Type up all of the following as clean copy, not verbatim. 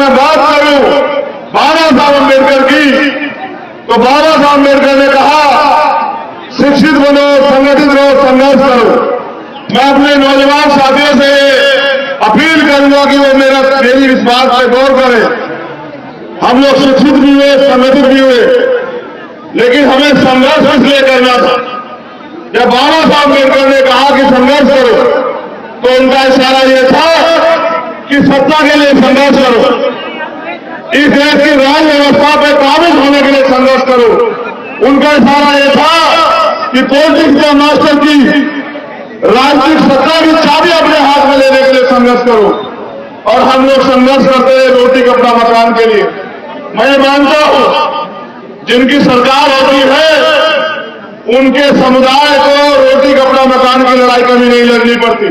मैं बात करूं बाबा साहब अम्बेडकर की, तो बाबा साहब अम्बेडकर ने कहा शिक्षित बनो, संगठित रहो, संघर्ष करो। मैं अपने नौजवान साथियों से अपील करूंगा कि वो मेरी इस बात पर गौर करें। हम लोग शिक्षित भी हुए, संगठित भी हुए, लेकिन हमें संघर्ष इसलिए करना था। जब बाबा साहब अम्बेडकर ने कहा कि संघर्ष करो, तो उनका इशारा यह था कि सत्ता के लिए संघर्ष करो, इस देश की राज व्यवस्था पर काबिज होने के लिए संघर्ष करो। उनका इशारा यह था कि पॉलिटिक्स के मास्टर की राजनीतिक सत्ता की चाबी अपने हाथ में लेने के लिए संघर्ष करो। और हम लोग संघर्ष करते हैं रोटी कपड़ा मकान के लिए। मैं मानता हूं जिनकी सरकार होती है उनके समुदाय को रोटी कपड़ा मकान की लड़ाई कभी नहीं लड़नी पड़ती।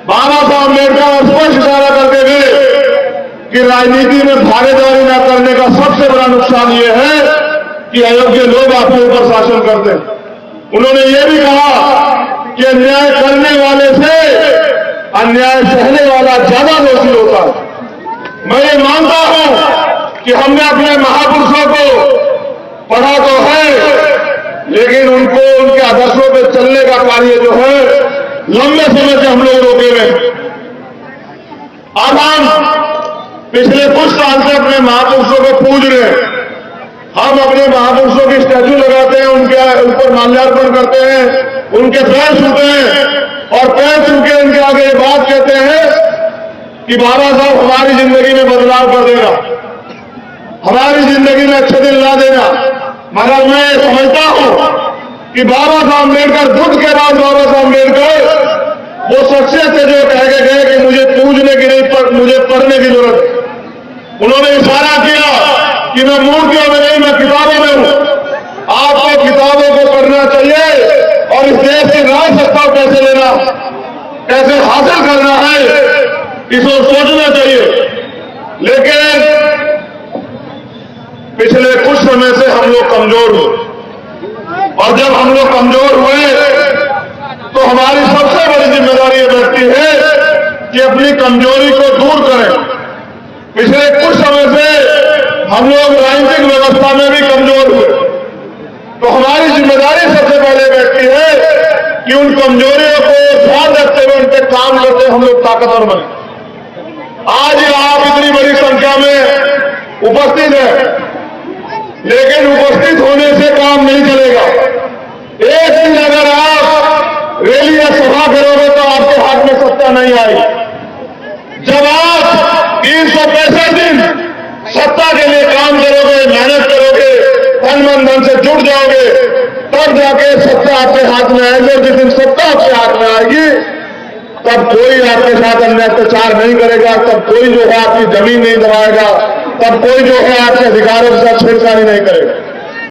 बाबा साहब अम्बेडकर स्पष्ट इशारा करके गए कि राजनीति में भागीदारी न करने का सबसे बड़ा नुकसान यह है कि अयोग्य लोग आपके ऊपर शासन करते हैं। उन्होंने ये भी कहा कि अन्याय करने वाले से अन्याय सहने वाला ज्यादा दोषी होता है। मैं ये मानता हूं कि हमने अपने महापुरुषों को पढ़ा तो है, लेकिन उनको उनके आदर्शों पर चलने का कार्य जो है लंबे समय से हम लोग रोके हुए। अब हम पिछले कुछ साल से अपने महापुरुषों को पूज रहे हैं। हम अपने महापुरुषों की स्टैच्यू लगाते हैं, उनके ऊपर माल्यार्पण करते हैं, उनके पैर छूते हैं और पैर छू के उनके आगे ये बात कहते हैं कि बाबा साहब हमारी जिंदगी में बदलाव कर देना, हमारी जिंदगी में अच्छे दिन ला देना। मगर मैं समझता हूं कि बाबा साहब अम्बेडकर, बुद्ध के बाद बाबा साहब अम्बेडकर वो शख्सियत थे जो कह के गए कि मुझे पूजने की नहीं पर मुझे पढ़ने की जरूरत है। उन्होंने इशारा किया कि मैं मूर्तियों में नहीं, मैं किताबों में हूं। आपको किताबों को पढ़ना चाहिए और इस देश की राज सत्ता कैसे लेना, कैसे हासिल करना है, इसको सोचना चाहिए। लेकिन पिछले कुछ समय से हम लोग कमजोर हुए, और जब हम लोग कमजोर हुए तो हमारी सबसे बड़ी जिम्मेदारी ये बैठती है कि अपनी कमजोरी को दूर करें। पिछले कुछ समय से हम लोग राजनीतिक व्यवस्था में भी कमजोर हुए, तो हमारी जिम्मेदारी सबसे पहले बैठती है कि उन कमजोरियों को ध्यान रखते हुए उन पर काम करते हम लोग ताकतवर बने। आज आप इतनी बड़ी संख्या में उपस्थित हैं, लेकिन उपस्थित होने से काम नहीं चलेगा। एक दिन अगर आप रैली या सभा करोगे तो आपके हाथ में सत्ता नहीं आएगी। जब आप 365 दिन सत्ता के लिए काम करोगे, मेहनत करोगे, तन मन धन से जुड़ जाओगे, तब जाके सत्ता आपके हाथ में आएगी। और जिस दिन सत्ता आपके हाथ में आएगी तब कोई आपके साथ अन्याय अत्याचार नहीं करेगा, तब कोई जो है आपकी जमीन नहीं दबाएगा, तब कोई जो है आपके अधिकारों के साथ छेड़छाड़ी नहीं करेगा।